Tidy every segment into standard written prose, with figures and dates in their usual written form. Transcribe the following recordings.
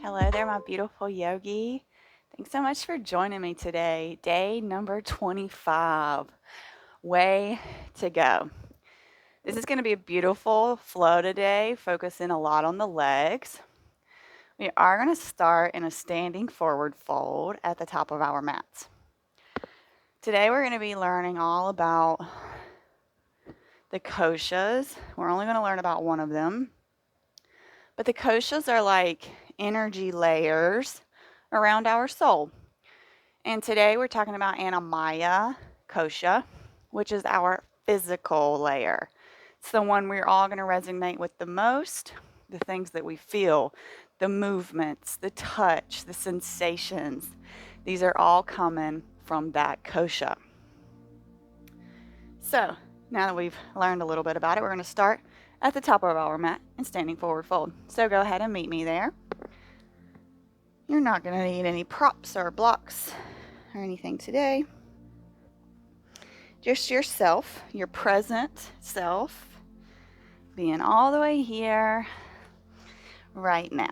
Hello there, my beautiful yogi. Thanks so much for joining me today. Day number 25. Way to go. This is going to be a beautiful flow today, focusing a lot on the legs. We are going to start in a standing forward fold at the top of our mats. Today we're going to be learning all about the koshas. We're only going to learn about one of them. But the koshas are like energy layers around our soul. And today we're talking about Annamaya, Kosha, which is our physical layer. It's the one we're all going to resonate with the most, the things that we feel, the movements, the touch, the sensations. These are all coming from that Kosha. So now that we've learned a little bit about it, we're going to start at the top of our mat in standing forward fold. So go ahead and meet me there. You're not going to need any props or blocks or anything today. Just yourself, your present self, being all the way here right now.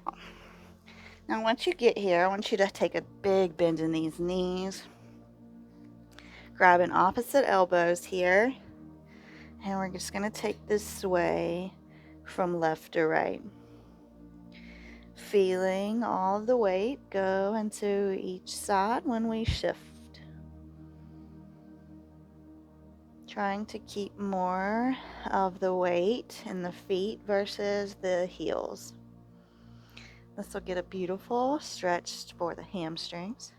Now, once you get here, I want you to take a big bend in these knees. Grabbing opposite elbows here. And we're just going to take this sway from left to right. Feeling all of the weight go into each side when we shift. Trying to keep more of the weight in the feet versus the heels. This will get a beautiful stretch for the hamstrings.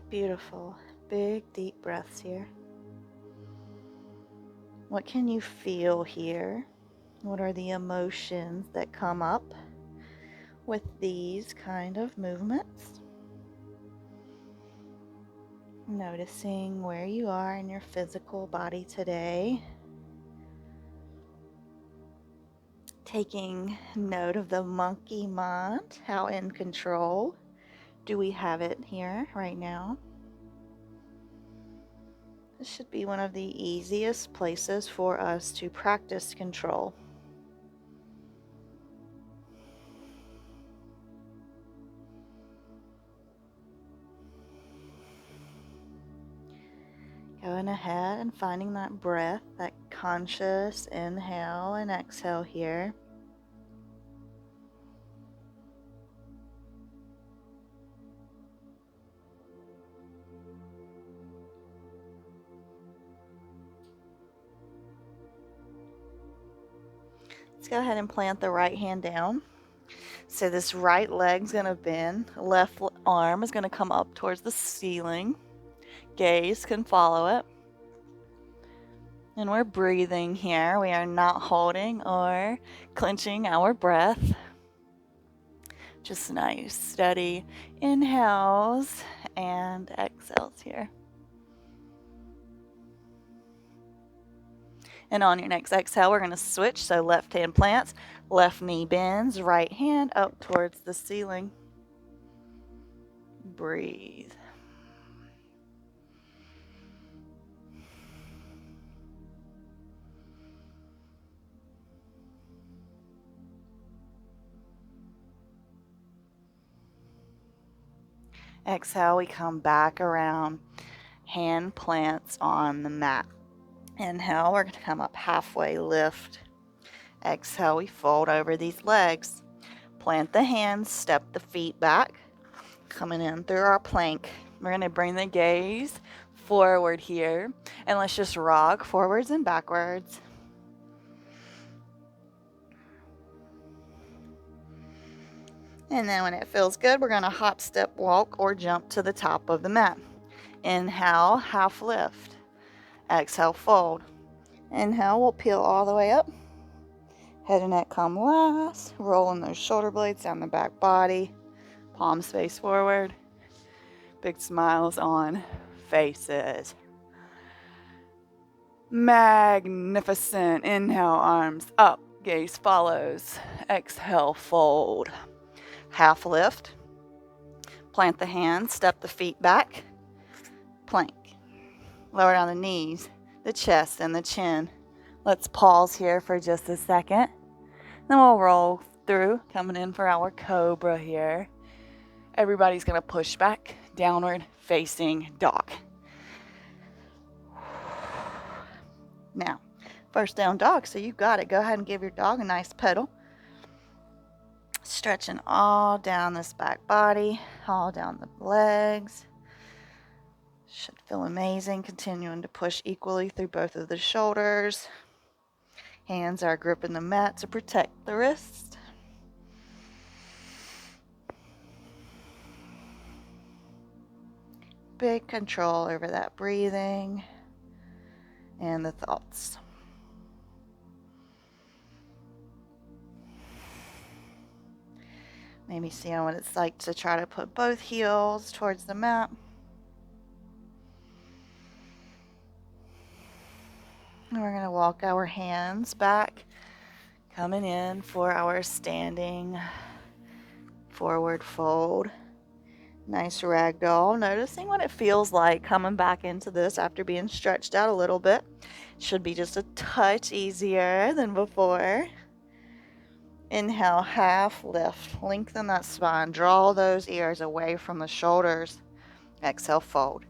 Beautiful. Big, deep breaths here. What can you feel here? What are the emotions that come up with these kind of movements? Noticing where you are in your physical body today. Taking note of the monkey mind. How in control do we have it here right now? This should be one of the easiest places for us to practice control. Going ahead and finding that breath, that conscious inhale and exhale here. Let's go ahead and plant the right hand down. So this right leg's going to bend, left arm is going to come up towards the ceiling. Gaze can follow it. And we're breathing here. We are not holding or clenching our breath. Just nice, steady inhales and exhales here. And on your next exhale, we're going to switch. So left hand plants, left knee bends, right hand up towards the ceiling. Breathe. Exhale, we come back around, hand plants on the mat. Inhale, we're going to come up halfway, lift. Exhale, we fold over these legs. Plant the hands, step the feet back, coming in through our plank. We're going to bring the gaze forward here, and let's just rock forwards and backwards. And then when it feels good, we're going to hop, step, walk, or jump to the top of the mat. Inhale, half lift. Exhale, fold. Inhale, we'll peel all the way up. Head and neck come last. Rolling those shoulder blades down the back body. Palms face forward. Big smiles on faces. Magnificent. Inhale, arms up. Gaze follows. Exhale, fold. Half lift. Plant the hands, step the feet back. Plank. Lower down the knees, the chest, and the chin. Let's pause here for just a second. Then we'll roll through, coming in for our cobra here. Everybody's going to push back, downward facing dog. Now, first down dog, so you got it. Go ahead and give your dog a nice pedal. Stretching all down this back body, all down the legs. Should feel amazing. Continuing to push equally through both of the shoulders. Hands are gripping the mat to protect the wrist. Big control over that breathing and the thoughts. Maybe seeing what it's like to try to put both heels towards the mat. And we're going to walk our hands back, coming in for our standing forward fold. Nice ragdoll. Noticing what it feels like coming back into this after being stretched out a little bit. Should be just a touch easier than before. Inhale, half lift. Lengthen that spine. Draw those ears away from the shoulders. Exhale, fold.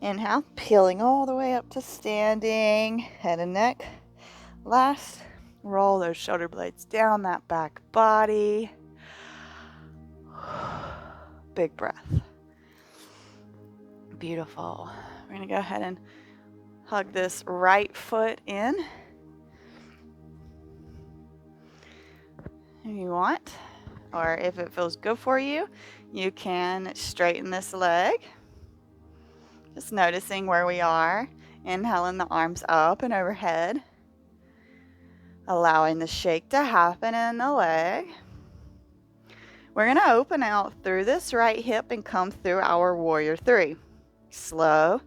Inhale, peeling all the way up to standing. Head and neck. Last, roll those shoulder blades down that back body. Big breath. Beautiful. We're going to go ahead and hug this right foot in. If you want, or if it feels good for you, you can straighten this leg. Just noticing where we are. Inhaling the arms up and overhead. Allowing the shake to happen in the leg. We're going to open out through this right hip and come through our warrior three. Slow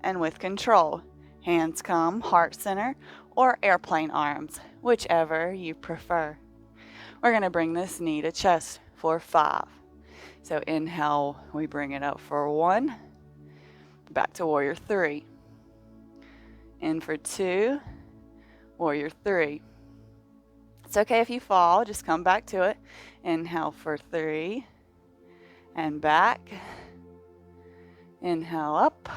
and with control. Hands come heart center or airplane arms, whichever you prefer. We're going to bring this knee to chest for 5. So inhale, we bring it up for 1. Back to warrior 3. In for 2. Warrior 3. It's okay if you fall, just come back to it. Inhale for 3. And back. Inhale up.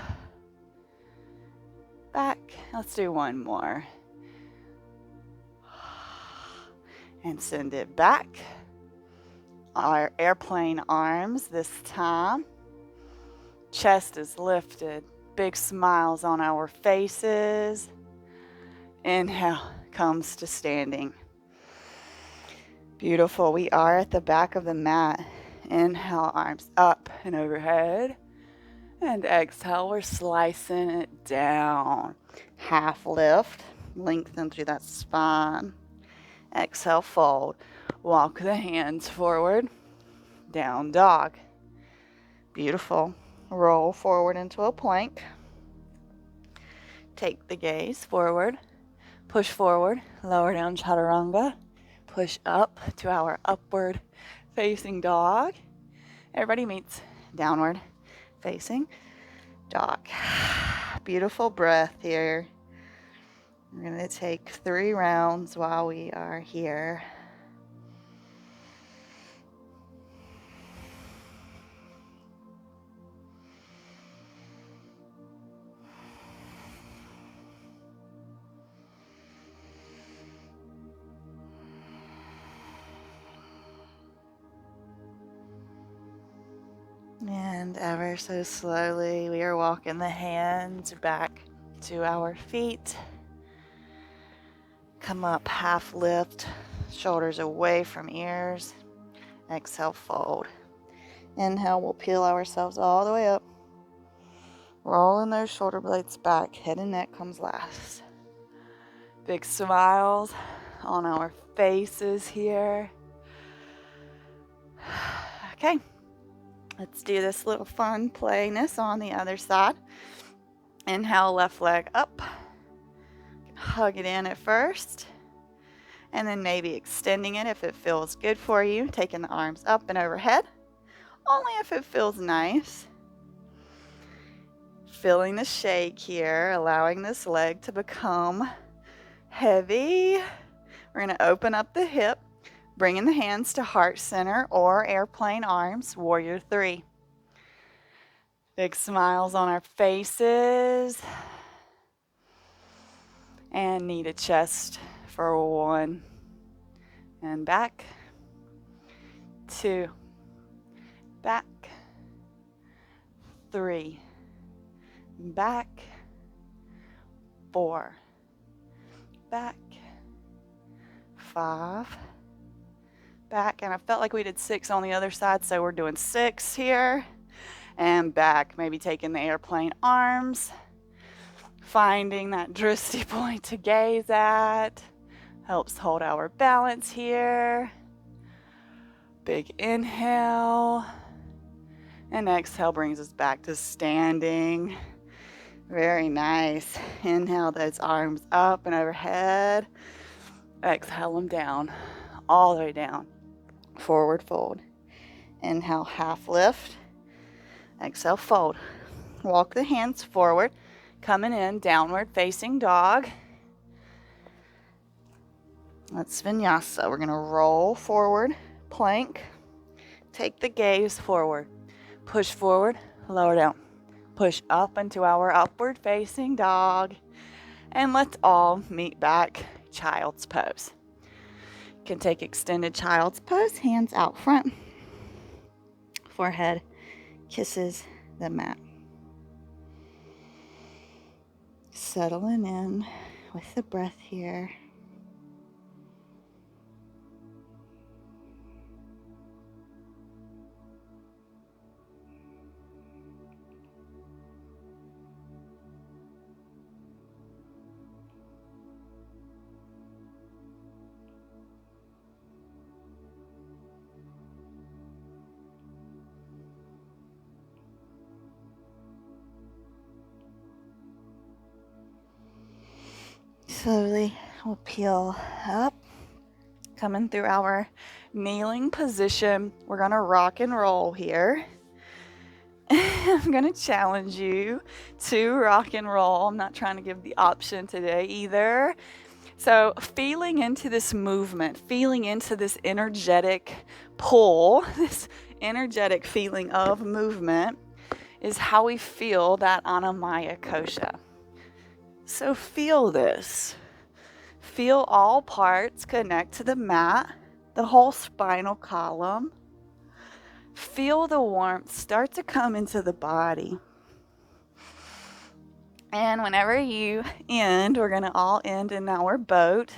Back. Let's do one more. And send it back. Our airplane arms this time. Chest is lifted. Big smiles on our faces. Inhale comes to standing. Beautiful. We are at the back of the mat. Inhale, arms up and overhead. And exhale, we're slicing it down. Half lift. Lengthen through that spine. Exhale, fold. Walk the hands forward. Down dog. Beautiful. Roll forward into a plank. Take the gaze forward. Push forward. Lower down chaturanga. Push up to our upward facing dog. Everybody meets downward facing dog. Beautiful breath here. We're going to take 3 rounds while we are here. And ever so slowly, we are walking the hands back to our feet. Come up, half lift, shoulders away from ears. Exhale, fold. Inhale, we'll peel ourselves all the way up. Rolling those shoulder blades back. Head and neck comes last. Big smiles on our faces here. Okay. Let's do this little fun playness on the other side. Inhale, left leg up. Hug it in at first. And then maybe extending it if it feels good for you. Taking the arms up and overhead. Only if it feels nice. Feeling the shake here. Allowing this leg to become heavy. We're going to open up the hip. Bringing the hands to heart center or airplane arms, warrior 3. Big smiles on our faces. And knee to chest for 1. And back. 2. Back. 3. Back. 4. Back. 5. Back. And I felt like we did 6 on the other side, so we're doing 6 here. And back. Maybe taking the airplane arms. Finding that drishti point to gaze at. Helps hold our balance here. Big inhale. And exhale brings us back to standing. Very nice. Inhale those arms up and overhead. Exhale them down. All the way down. Forward fold. Inhale, half lift. Exhale, fold. Walk the hands forward. Coming in, downward facing dog. That's vinyasa. We're going to roll forward, plank. Take the gaze forward. Push forward, lower down. Push up into our upward facing dog. And let's all meet back, child's pose. You can take extended child's pose, hands out front. Forehead kisses the mat. Settling in with the breath here. Slowly we'll peel up, coming through our kneeling position. We're going to rock and roll here. I'm going to challenge you to rock and roll. I'm not trying to give the option today either. So feeling into this movement, feeling into this energetic pull, this energetic feeling of movement is how we feel that Annamaya Kosha. So feel this. Feel all parts connect to the mat, the whole spinal column. Feel the warmth start to come into the body. And whenever you end, we're going to all end in our boat.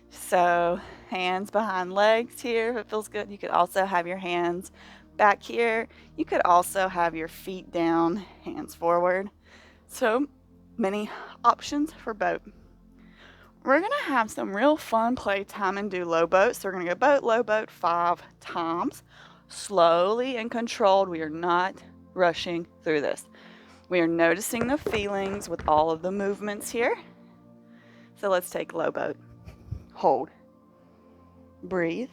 So hands behind legs here if it feels good. You could also have your hands back here. You could also have your feet down, hands forward. So many options for boat. We're going to have some real fun playtime and do low boat. So we're going to go boat, low boat 5 times. Slowly and controlled. We are not rushing through this. We are noticing the feelings with all of the movements here. So let's take low boat. Hold. Breathe.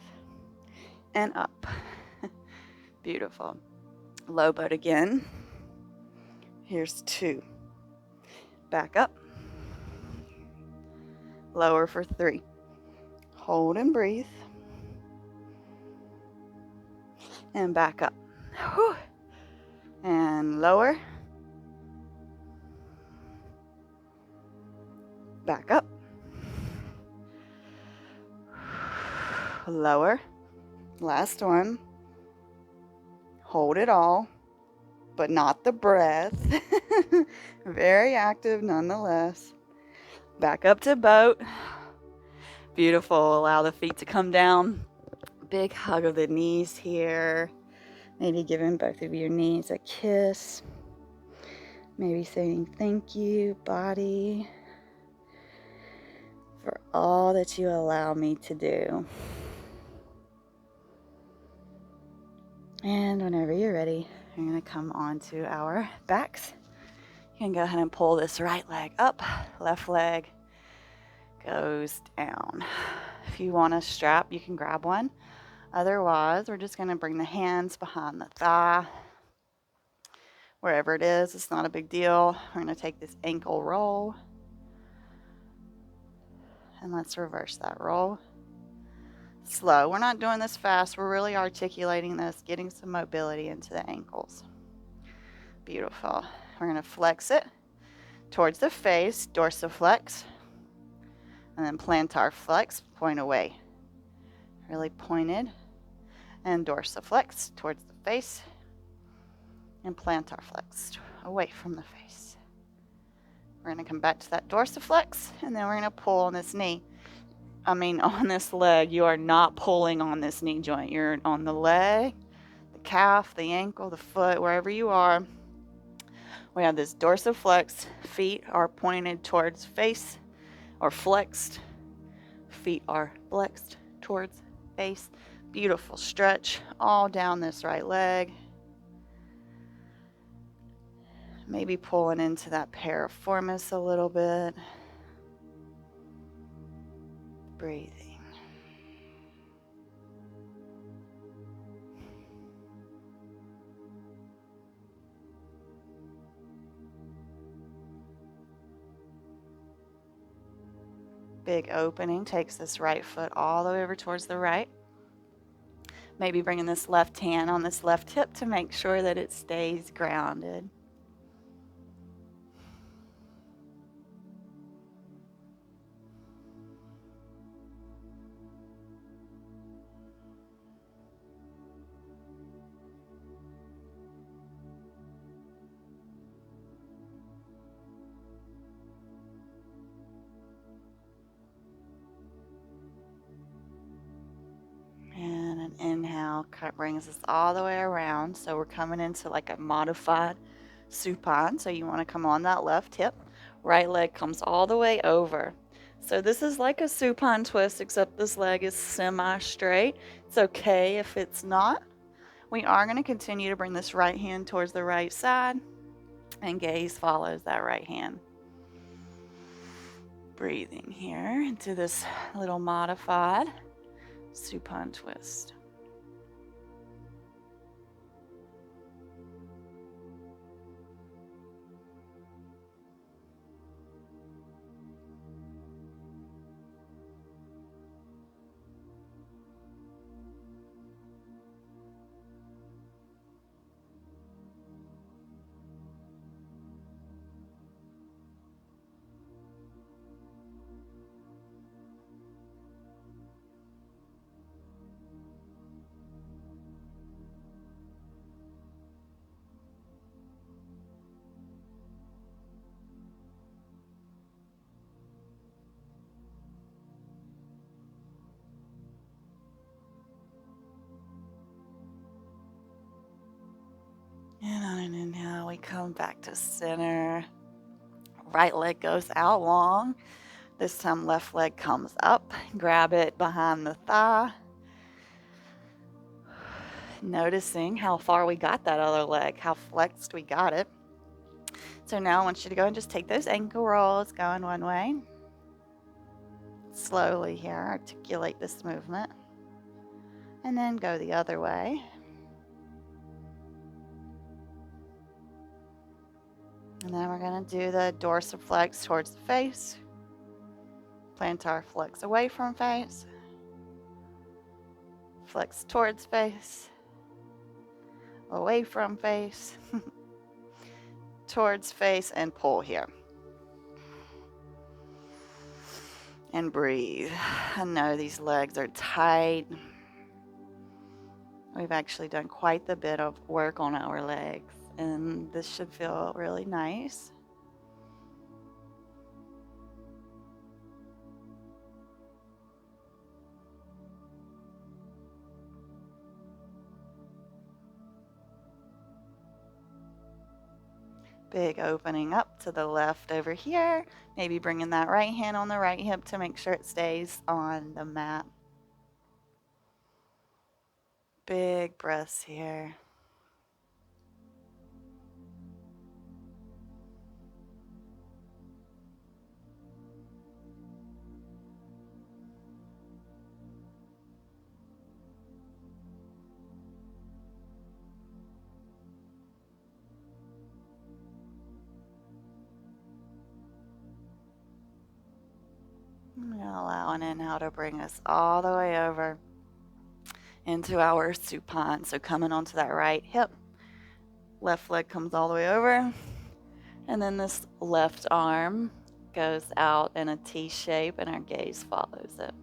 And up. Beautiful. Low boat again. Here's 2. Back up. Lower for 3. Hold and breathe. And back up. Whew. And lower. Back up. Lower. Last one. Hold it all, but not the breath. Very active nonetheless. Back up to boat. Beautiful. Allow the feet to come down. Big hug of the knees here. Maybe giving both of your knees a kiss. Maybe saying thank you, body, for all that you allow me to do. And whenever you're ready, you're going to come onto our backs. You can go ahead and pull this right leg up, left leg goes down. If you want a strap, you can grab one. Otherwise, we're just going to bring the hands behind the thigh. Wherever it is, it's not a big deal. We're going to take this ankle roll. And let's reverse that roll. Slow. We're not doing this fast. We're really articulating this, getting some mobility into the ankles. Beautiful. We're going to flex it towards the face, dorsiflex, and then plantar flex, point away. Really pointed, and dorsiflex towards the face, and plantar flex away from the face. We're going to come back to that dorsiflex, and then we're going to pull on this knee. On this leg. You are not pulling on this knee joint. You're on the leg, the calf, the ankle, the foot, wherever you are. We have this dorsiflex. Feet are pointed towards face or flexed. Feet are flexed towards face. Beautiful stretch all down this right leg. Maybe pulling into that piriformis a little bit. Breathing. Big opening, takes this right foot all the way over towards the right. Maybe bringing this left hand on this left hip to make sure that it stays grounded. And an inhale brings us all the way around. So we're coming into like a modified supine. So you want to come on that left hip. Right leg comes all the way over. So this is like a supine twist, except this leg is semi-straight. It's okay if it's not. We are going to continue to bring this right hand towards the right side, and gaze follows that right hand. Breathing here into this little modified supine twist. And on an inhale, we come back to center. Right leg goes out long. This time, left leg comes up. Grab it behind the thigh. Noticing how far we got that other leg, how flexed we got it. So now I want you to go and just take those ankle rolls going one way. Slowly here, articulate this movement. And then go the other way. And then we're going to do the dorsiflex towards the face. Plantar flex away from face. Flex towards face. Away from face. Towards face, and pull here. And breathe. I know these legs are tight. We've actually done quite the bit of work on our legs, and this should feel really nice. Big opening up to the left over here. Maybe bringing that right hand on the right hip to make sure it stays on the mat. Big breaths here. Allow an inhale to bring us all the way over. into our supine. So coming onto that right hip, left leg comes all the way over, and then this left arm goes out in a T shape and our gaze follows it.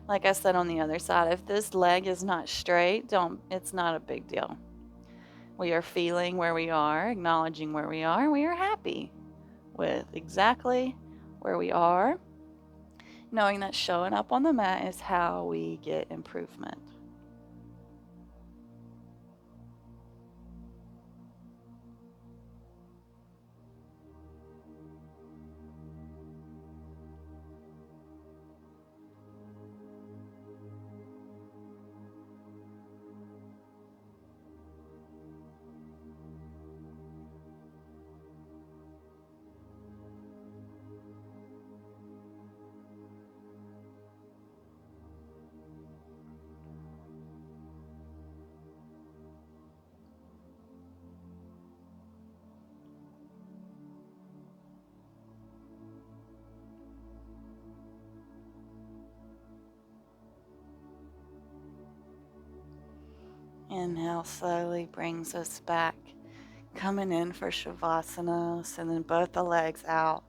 Like I said on the other side, if this leg is not straight, it's not a big deal. We are feeling where we are, acknowledging where we are, and we are happy with exactly where we are, knowing that showing up on the mat is how we get improvement. Inhale slowly brings us back, coming in for Shavasana, sending both the legs out,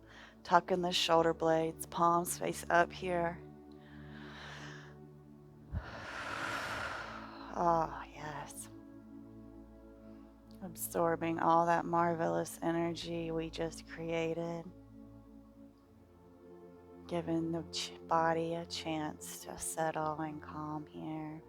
tucking the shoulder blades, palms face up here. Oh, yes. Absorbing all that marvelous energy we just created, giving the body a chance to settle and calm here.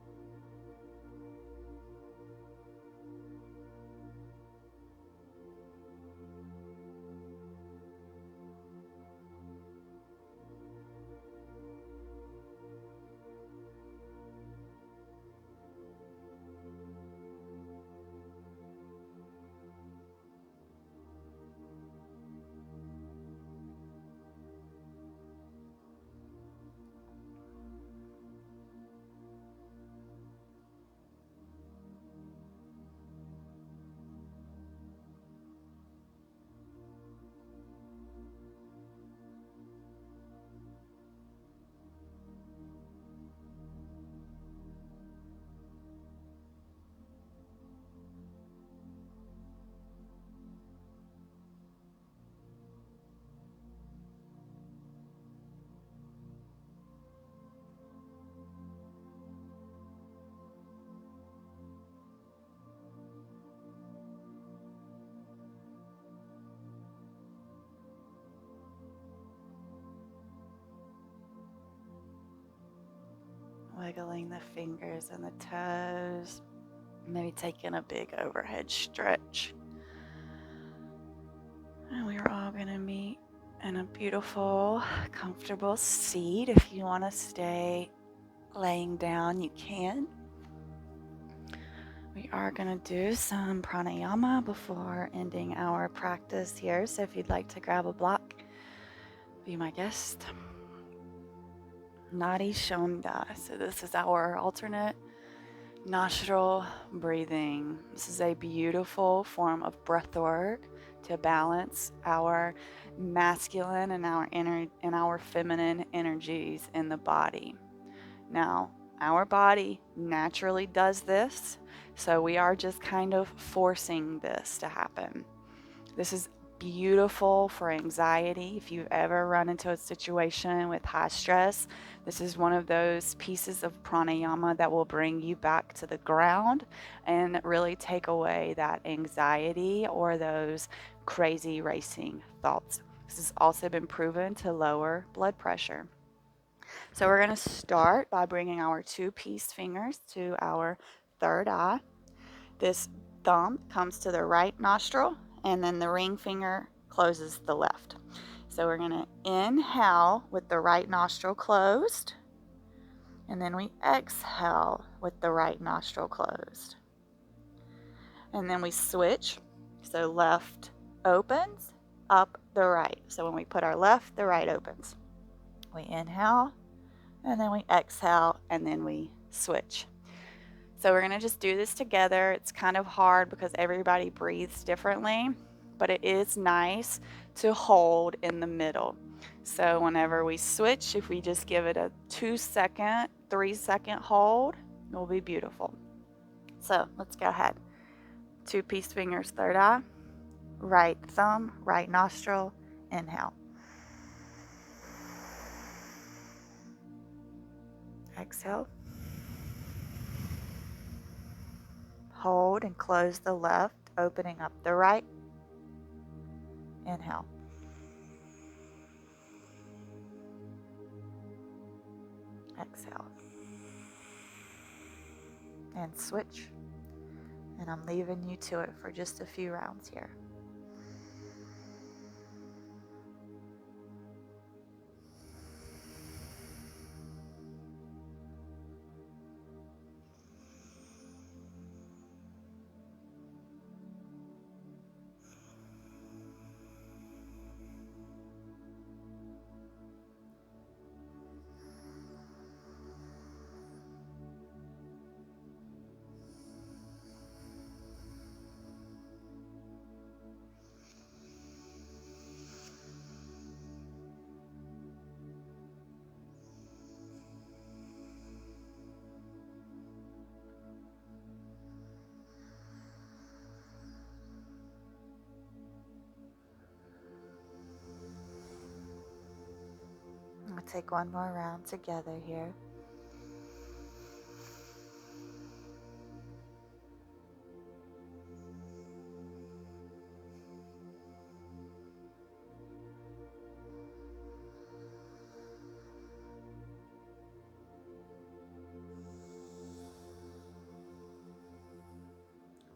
Wiggling the fingers and the toes, maybe taking a big overhead stretch. And we're all going to meet in a beautiful, comfortable seat. If you want to stay laying down, you can. We are going to do some pranayama before ending our practice here. So if you'd like to grab a block, be my guest. Nadi Shonda. So this is our alternate nostril breathing. This is a beautiful form of breath work to balance our masculine and our feminine energies in the body. Now, our body naturally does this, so we are just kind of forcing this to happen. This is beautiful for anxiety. If you've ever run into a situation with high stress, this is one of those pieces of pranayama that will bring you back to the ground and really take away that anxiety or those crazy racing thoughts. This has also been proven to lower blood pressure. So we're going to start by bringing our two peace fingers to our third eye. This thumb comes to the right nostril, and then the ring finger closes the left. So we're going to inhale with the right nostril closed, and then we exhale with the right nostril closed. And then we switch. So left opens, up the right. So when we put our left, the right opens. We inhale, and then we exhale, and then we switch. So we're going to just do this together. It's kind of hard because everybody breathes differently, but it is nice to hold in the middle. So whenever we switch, if we just give it a 2-second, 3-second hold, It will be beautiful. So let's go ahead. Two peace fingers, third eye, right thumb, right nostril, inhale. Exhale. Hold and close the left, opening up the right. Inhale. Exhale. And switch. And I'm leaving you to it for just a few rounds here. We'll take one more round together here.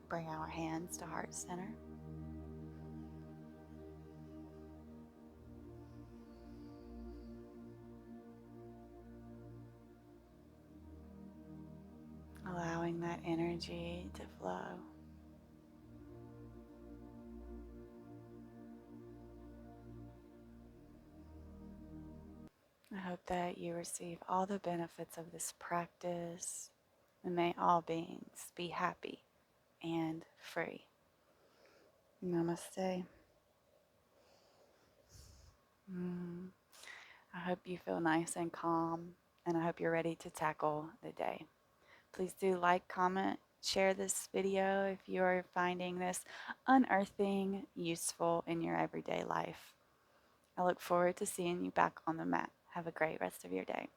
Bring our hands to heart center. Allowing that energy to flow. I hope that you receive all the benefits of this practice, and may all beings be happy and free. Namaste. Mm. I hope you feel nice and calm, and I hope you're ready to tackle the day. Please do like, comment, share this video if you are finding this unearthing useful in your everyday life. I look forward to seeing you back on the mat. Have a great rest of your day.